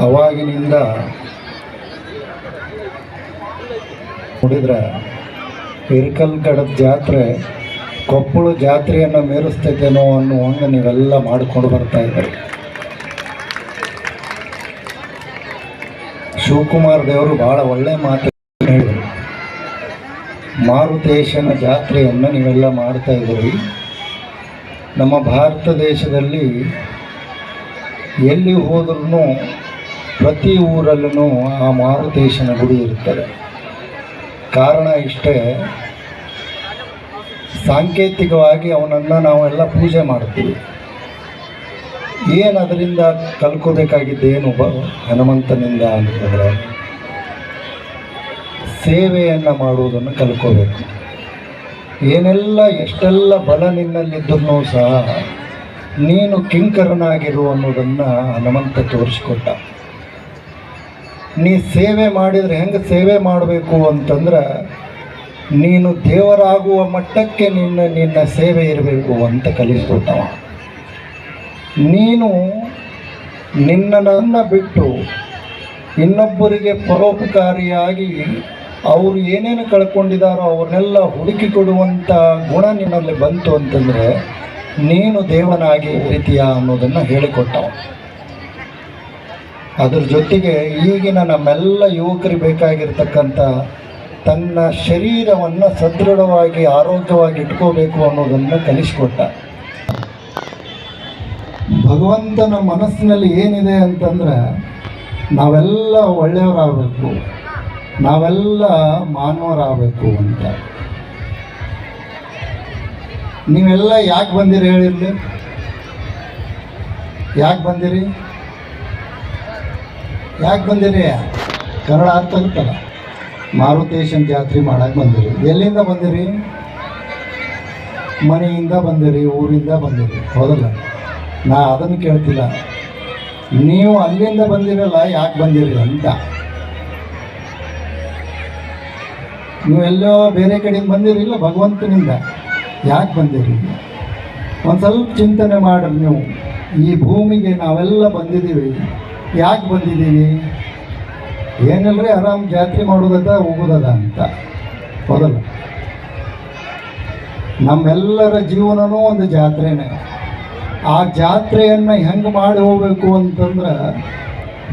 ಅವಾಗಿನಿಂದ ನೋಡಿದ್ರೆ ಹಿರಕಲ್ಗಡದ ಜಾತ್ರೆ ಕೊಪ್ಪಳ ಜಾತ್ರೆಯನ್ನು ಮೀರಿಸ್ತೈತೇನೋ ಅನ್ನುವಂಗೆ ನೀವೆಲ್ಲ ಮಾಡಿಕೊಂಡು ಬರ್ತಾ ಇದ್ದಾರೆ. ಶಿವಕುಮಾರ್ ದೇವರು ಭಾಳ ಒಳ್ಳೆ ಮಾತು ಹೇಳಿದರು. ಮಾರುತೇಶನ ಜಾತ್ರೆಯನ್ನು ನೀವೆಲ್ಲ ಮಾಡ್ತಾ ಇದ್ದೀರಿ. ನಮ್ಮ ಭಾರತ ದೇಶದಲ್ಲಿ ಎಲ್ಲಿ ಹೋದ್ರೂ ಪ್ರತಿ ಊರಲ್ಲೂ ಆ ಮಾರುತೇಶನ ಗುಡಿ ಇರ್ತದೆ. ಕಾರಣ ಇಷ್ಟೇ, ಸಾಂಕೇತಿಕವಾಗಿ ಅವನನ್ನು ನಾವೆಲ್ಲ ಪೂಜೆ ಮಾಡ್ತೀವಿ. ಏನು ಅದರಿಂದ ಕಲ್ಕೋಬೇಕಾಗಿದ್ದೇನು ಹನುಮಂತನಿಂದ ಅಂತಂದರೆ ಸೇವೆಯನ್ನು ಮಾಡುವುದನ್ನು ಕಲ್ಕೋಬೇಕು. ಏನೆಲ್ಲ ಎಷ್ಟೆಲ್ಲ ಬಲ ನಿನ್ನಲ್ಲಿದ್ದರೂ ಸಹ ನೀನು ಕಿಂಕರನಾಗಿರು ಅನ್ನೋದನ್ನು ಹನುಮಂತ ತೋರಿಸ್ಕೊಟ್ಟ. ನೀ ಸೇವೆ ಮಾಡಿದರೆ ಹೆಂಗೆ ಸೇವೆ ಮಾಡಬೇಕು ಅಂತಂದ್ರೆ ನೀನು ದೇವರಾಗುವ ಮಟ್ಟಕ್ಕೆ ನಿನ್ನ ಸೇವೆ ಇರಬೇಕು ಅಂತ ಕಲಿಸ್ಕೊಟ್ಟವ. ನೀನು ನಿನ್ನನ್ನು ಬಿಟ್ಟು ಇನ್ನೊಬ್ಬರಿಗೆ ಪರೋಪಕಾರಿಯಾಗಿ ಅವರು ಏನೇನು ಕಳ್ಕೊಂಡಿದ್ದಾರೋ ಅವ್ರನ್ನೆಲ್ಲ ಹುಡುಕಿ ಕೊಡುವಂಥ ಗುಣ ನಿನ್ನಲ್ಲಿ ಬಂತು ಅಂತಂದರೆ ನೀನು ದೇವನಾಗಿ ಇರ್ತೀಯ ಅನ್ನೋದನ್ನು ಹೇಳಿಕೊಟ್ಟವ. ಅದ್ರ ಜೊತೆಗೆ ಈಗಿನ ನಮ್ಮೆಲ್ಲ ಯುವಕರಿಗೆ ಬೇಕಾಗಿರ್ತಕ್ಕಂಥ ತನ್ನ ಶರೀರವನ್ನು ಸದೃಢವಾಗಿ ಆರೋಗ್ಯವಾಗಿ ಇಟ್ಕೋಬೇಕು ಅನ್ನೋದನ್ನು ಕಲಿಸ್ಕೊಟ್ಟ. ಭಗವಂತನ ಮನಸ್ಸಿನಲ್ಲಿ ಏನಿದೆ ಅಂತಂದ್ರೆ ನಾವೆಲ್ಲ ಒಳ್ಳೆಯವರಾಗಬೇಕು, ನಾವೆಲ್ಲ ಮಾನವರಾಗಬೇಕು ಅಂತ. ನೀವೆಲ್ಲ ಯಾಕೆ ಬಂದಿರಿ ಹೇಳಿರಲಿ? ಯಾಕೆ ಬಂದಿರಿ? ಕನ್ನಡ ಅರ್ಥ ಆಗುತ್ತಲ್ಲ. ಮಾರುತೇಶನ ಜಾತ್ರೆ ಮಾಡಕ್ಕೆ ಬಂದಿರಿ. ಎಲ್ಲಿಂದ ಬಂದಿರಿ? ಮನೆಯಿಂದ ಬಂದಿರಿ, ಊರಿಂದ ಬಂದಿರಿ, ಹೌದಲ್ಲ? ನಾ ಅದನ್ನು ಕೇಳ್ತಿಲ್ಲ. ನೀವು ಅಲ್ಲಿಂದ ಬಂದಿರಲ್ಲ, ಯಾಕೆ ಬಂದಿರಿ ಅಂತ. ನೀವೆಲ್ಲೋ ಬೇರೆ ಕಡೆಯಿಂದ ಬಂದಿರಿಲ್ಲ, ಭಗವಂತನಿಂದ ಯಾಕೆ ಬಂದಿರಿ? ಒಂದು ಸ್ವಲ್ಪ ಚಿಂತನೆ ಮಾಡಿರಿ. ನೀವು ಈ ಭೂಮಿಗೆ ನಾವೆಲ್ಲ ಬಂದಿದ್ದೀವಿ, ಯಾಕೆ ಬಂದಿದ್ದೀವಿ? ಏನಲ್ರಿ ಆರಾಮ್ ಜಾತ್ರೆ ಮಾಡೋದದ ಹೋಗೋದದ ಅಂತ, ಹೌದಲ್ಲ? ನಮ್ಮೆಲ್ಲರ ಜೀವನವೂ ಒಂದು ಜಾತ್ರೆನೇ. ಆ ಜಾತ್ರೆಯನ್ನು ಹೆಂಗೆ ಮಾಡಿ ಹೋಗ್ಬೇಕು ಅಂತಂದ್ರೆ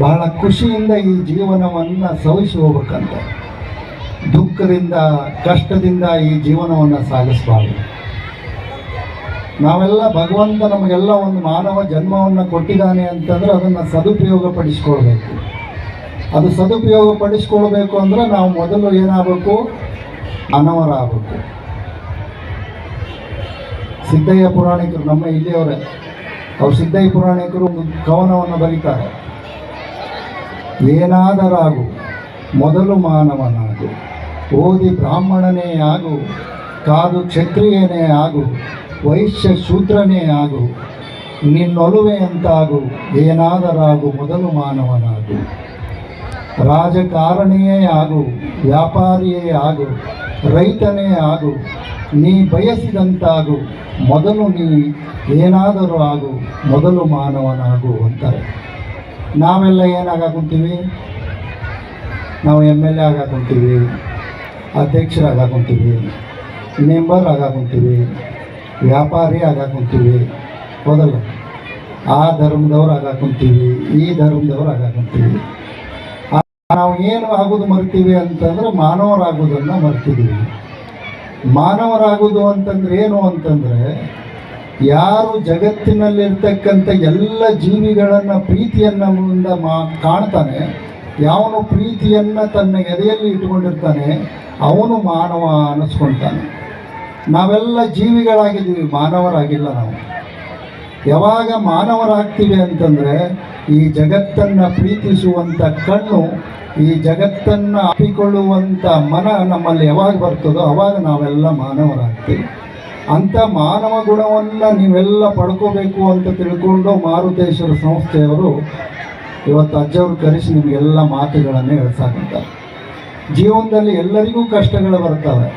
ಬಹಳ ಖುಷಿಯಿಂದ ಈ ಜೀವನವನ್ನು ಸವಿಸಿ ಹೋಗ್ಬೇಕಂತ. ದುಃಖದಿಂದ ಕಷ್ಟದಿಂದ ಈ ಜೀವನವನ್ನು ಸಾಗಿಸಬಾರ್ದು. ನಾವೆಲ್ಲ ಭಗವಂತ ನಮಗೆಲ್ಲ ಒಂದು ಮಾನವ ಜನ್ಮವನ್ನು ಕೊಟ್ಟಿದ್ದಾನೆ ಅಂತಂದರೆ ಅದನ್ನು ಸದುಪಯೋಗ ಪಡಿಸ್ಕೊಳ್ಬೇಕು. ಅದು ಸದುಪಯೋಗ ಪಡಿಸ್ಕೊಳ್ಬೇಕು ಅಂದರೆ ನಾವು ಮೊದಲು ಏನಾಗಬೇಕು? ಮಾನವರಾಗಬೇಕು. ಸಿದ್ದಯ್ಯ ಪುರಾಣಿಕರು ನಮ್ಮ ಇಲ್ಲಿಯವರೇ, ಅವ್ರು ಸಿದ್ದಯ್ಯ ಪುರಾಣಿಕರು ಒಂದು ಕವನವನ್ನು ಬರೀತಾರೆ. ಏನಾದರಾಗು ಮೊದಲು ಮಾನವನಾಗು, ಓದಿ ಬ್ರಾಹ್ಮಣನೇ ಆಗು, ಕಾದು ಕ್ಷತ್ರಿಯನೇ ಆಗು, ವೈಶ್ಯ ಶೂದ್ರನೇ ಆಗು, ನಿನ್ನೊಲುವೆ ಅಂತಾಗು, ಏನಾದರಾಗು ಮೊದಲು ಮಾನವನಾಗು. ರಾಜಕಾರಣಿಯೇ ಆಗು, ವ್ಯಾಪಾರಿಯೇ ಆಗು, ರೈತನೇ ಆಗು, ನೀ ಬಯಸಿದಂತಾಗು, ಮೊದಲು ನೀ ಏನಾದರೂ ಆಗು, ಮೊದಲು ಮಾನವನಾಗು ಅಂತಾರೆ. ನಾವೆಲ್ಲ ಏನಾಗಾಕೊಂತೀವಿ? ನಾವು MLA ಆಗಾಕೊಂತೀವಿ, ಅಧ್ಯಕ್ಷರಾಗಾಕೊಂತೀವಿ, ಮೆಂಬರ್ ಆಗಾಕೊಂತೀವಿ, ವ್ಯಾಪಾರಿ ಆಗಾಕೊಂತೀವಿ, ಹೌದಲ್ಲ? ಆ ಧರ್ಮದವ್ರು ಆಗಾಕೊಂತೀವಿ, ಈ ಧರ್ಮದವ್ರು ಆಗಾಕೊಂತೀವಿ. ನಾವು ಏನು ಆಗೋದು ಮರ್ತೀವಿ ಅಂತಂದ್ರೆ ಮಾನವರಾಗೋದನ್ನು ಮರ್ತಿದ್ದೀವಿ. ಮಾನವರಾಗೋದು ಅಂತಂದ್ರೆ ಏನು ಅಂತಂದರೆ ಯಾರು ಜಗತ್ತಿನಲ್ಲಿರ್ತಕ್ಕಂಥ ಎಲ್ಲ ಜೀವಿಗಳನ್ನು ಪ್ರೀತಿಯನ್ನು ಮುಂದ ಕಾಣ್ತಾನೆ, ಯಾವನು ಪ್ರೀತಿಯನ್ನು ತನ್ನ ಎದೆಯಲ್ಲಿ ಇಟ್ಕೊಂಡಿರ್ತಾನೆ ಅವನು ಮಾನವ ಅನ್ನಿಸ್ಕೊಳ್ತಾನೆ. ನಾವೆಲ್ಲ ಜೀವಿಗಳಾಗಿದ್ದೀವಿ, ಮಾನವರಾಗಿಲ್ಲ. ನಾವು ಯಾವಾಗ ಮಾನವರಾಗ್ತೀವಿ ಅಂತಂದರೆ ಈ ಜಗತ್ತನ್ನು ಪ್ರೀತಿಸುವಂಥ ಕಣ್ಣು, ಈ ಜಗತ್ತನ್ನು ಅಪ್ಪಿಕೊಳ್ಳುವಂಥ ಮನ ನಮ್ಮಲ್ಲಿ ಯಾವಾಗ ಬರ್ತದೋ ಅವಾಗ ನಾವೆಲ್ಲ ಮಾನವರಾಗ್ತೀವಿ. ಅಂಥ ಮಾನವ ಗುಣವನ್ನು ನೀವೆಲ್ಲ ಪಡ್ಕೋಬೇಕು ಅಂತ ತಿಳ್ಕೊಂಡು ಮಾರುತೇಶ್ವರ ಸಂಸ್ಥೆಯವರು ಇವತ್ತು ಅಜ್ಜವ್ರು ಕರೆಸಿ ನಿಮಗೆಲ್ಲ ಮಾತುಗಳನ್ನು ಹೇಳ್ಸಾಕಂತಾರೆ. ಜೀವನದಲ್ಲಿ ಎಲ್ಲರಿಗೂ ಕಷ್ಟಗಳು ಬರ್ತವೆ.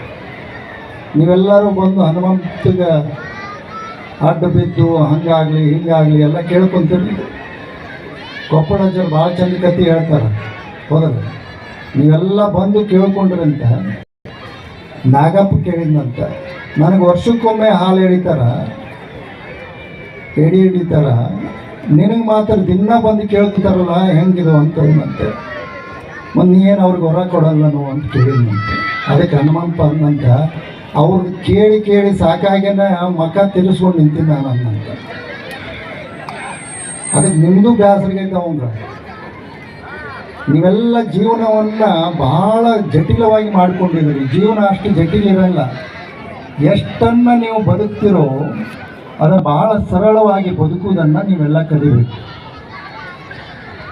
ನೀವೆಲ್ಲರೂ ಬಂದು ಹನುಮಂತಗೆ ಅಡ್ಡ ಬಿದ್ದು ಹಂಗಾಗಲಿ ಹಿಂಗಾಗಲಿ ಎಲ್ಲ ಕೇಳ್ಕೊಂತೀರಿ. ಕೊಪ್ಪಳಜ್ಜರು ಭಾಳ ಚಂದ ಕತೆ ಹೇಳ್ತಾರೆ, ಹೌದಲ್ಲ? ನೀವೆಲ್ಲ ಬಂದು ಕೇಳ್ಕೊಂಡ್ರಂತ ನಾಗಪ್ಪ ಕೇಳಿದ್ನಂತ, ನನಗೆ ವರ್ಷಕ್ಕೊಮ್ಮೆ ಹಾಲು ಹಿಡಿತಾರ, ನಿನಗೆ ಮಾತ್ರ ದಿನ ಬಂದು ಕೇಳ್ತಾರಲ್ಲ ಹೆಂಗಿದು ಅಂತಂದಂತೆ. ಮತ್ತು ನೀನು ಅವ್ರಿಗೆ ಹೊರ ಕೊಡಲ್ಲನು ಅಂತ ಕೇಳಿದ್ನಂತೆ. ಅದಕ್ಕೆ ಹನುಮಂತ ಅಂದಂತ, ಅವ್ರಿಗೆ ಕೇಳಿ ಕೇಳಿ ಸಾಕಾಗೇನ ಮಕ್ಕ ತಿರ್ಸ್ಕೊಂಡು ನಿಂತಿದ್ದ ನಾನು ಅನ್ನಂತ. ಅದಕ್ಕೆ ನಿಮ್ಮದು ಬೇಸರಿಗೈತೆ ಅವಂಗ. ನೀವೆಲ್ಲ ಜೀವನವನ್ನು ಬಹಳ ಜಟಿಲವಾಗಿ ಮಾಡ್ಕೊಂಡಿದ್ದೀರಿ. ಜೀವನ ಅಷ್ಟು ಜಟಿಲ ಇರಲ್ಲ. ಎಷ್ಟನ್ನು ನೀವು ಬದುಕ್ತಿರೋ ಅದನ್ನು ಬಹಳ ಸರಳವಾಗಿ ಬದುಕುವುದನ್ನು ನೀವೆಲ್ಲ ಕಲಿಬೇಕು.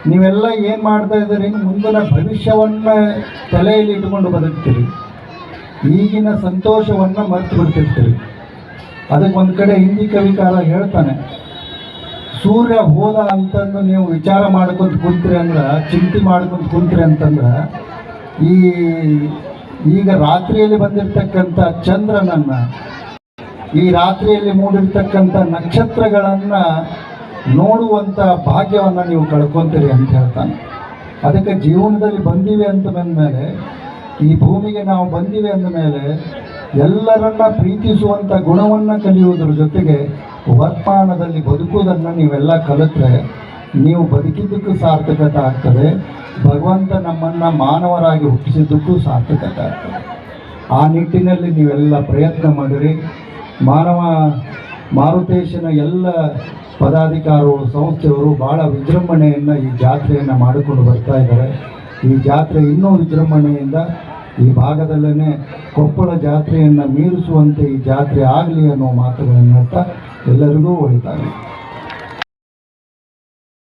ನೀವೆಲ್ಲ ಏನು ಮಾಡ್ತಾ ಇದ್ದೀರಿ, ಮುಂದಿನ ಭವಿಷ್ಯವನ್ನು ತಲೆಯಲ್ಲಿ ಇಟ್ಟುಕೊಂಡು ಬದುಕ್ತೀರಿ. ಈಗಿನ ಸಂತೋಷವನ್ನು ಮರೆತು ಬಿಡ್ತಿರ್ತೀರಿ. ಅದಕ್ಕೆ ಒಂದು ಕಡೆ ಹಿಂದಿ ಕವಿಕಾರ ಹೇಳ್ತಾನೆ, ಸೂರ್ಯ ಹೋದ ಅಂತಂದು ನೀವು ವಿಚಾರ ಮಾಡ್ಕೊಂತ ಕುಂತ್ರಿ ಅಂದ್ರೆ, ಚಿಂತೆ ಮಾಡ್ಕೊಂತ ಕುಂತ್ರಿ ಅಂತಂದ್ರೆ, ಈಗ ರಾತ್ರಿಯಲ್ಲಿ ಬಂದಿರತಕ್ಕಂಥ ಚಂದ್ರನನ್ನು, ಈ ರಾತ್ರಿಯಲ್ಲಿ ಮೂಡಿರ್ತಕ್ಕಂಥ ನಕ್ಷತ್ರಗಳನ್ನು ನೋಡುವಂಥ ಭಾಗ್ಯವನ್ನು ನೀವು ಕಳ್ಕೊತೀರಿ ಅಂತ ಹೇಳ್ತಾನೆ. ಅದಕ್ಕೆ ಜೀವನದಲ್ಲಿ ಬಂದಿವೆ ಅಂತ ಬಂದಮೇಲೆ, ಈ ಭೂಮಿಗೆ ನಾವು ಬಂದಿವೆ ಅಂದಮೇಲೆ ಎಲ್ಲರನ್ನ ಪ್ರೀತಿಸುವಂಥ ಗುಣವನ್ನು ಕಲಿಯುವುದರ ಜೊತೆಗೆ ವರ್ತಮಾನದಲ್ಲಿ ಬದುಕುವುದನ್ನು ನೀವೆಲ್ಲ ಕಲಿತ್ರೆ ನೀವು ಬದುಕಿದ್ದಕ್ಕೂ ಸಾರ್ಥಕತೆ ಆಗ್ತದೆ. ಭಗವಂತ ನಮ್ಮನ್ನು ಮಾನವರಾಗಿ ಹುಟ್ಟಿಸಿದ್ದಕ್ಕೂ ಸಾರ್ಥಕತೆ ಆಗ್ತದೆ. ಆ ನಿಟ್ಟಿನಲ್ಲಿ ನೀವೆಲ್ಲ ಪ್ರಯತ್ನ ಮಾಡಿರಿ. ಮಾರುತೇಶನ ಎಲ್ಲ ಪದಾಧಿಕಾರಿಗಳು, ಸಂಸ್ಥೆಯವರು ಭಾಳ ವಿಜೃಂಭಣೆಯನ್ನು ಈ ಜಾತ್ರೆಯನ್ನು ಮಾಡಿಕೊಂಡು ಬರ್ತಾ ಇದ್ದಾರೆ. ಈ ಜಾತ್ರೆ ಇನ್ನೂ ವಿಜೃಂಭಣೆಯಿಂದ ಈ ಭಾಗದಲ್ಲೇ ಕೊಪ್ಪಳ ಜಾತ್ರೆಯನ್ನು ಮೀರಿಸುವಂತೆ ಈ ಜಾತ್ರೆ ಆಗಲಿ ಅನ್ನೋ ಮಾತುಗಳನ್ನು ಹೇಳ್ತಾ ಎಲ್ಲರಿಗೂ ಒಳಿತಾಗಲಿ.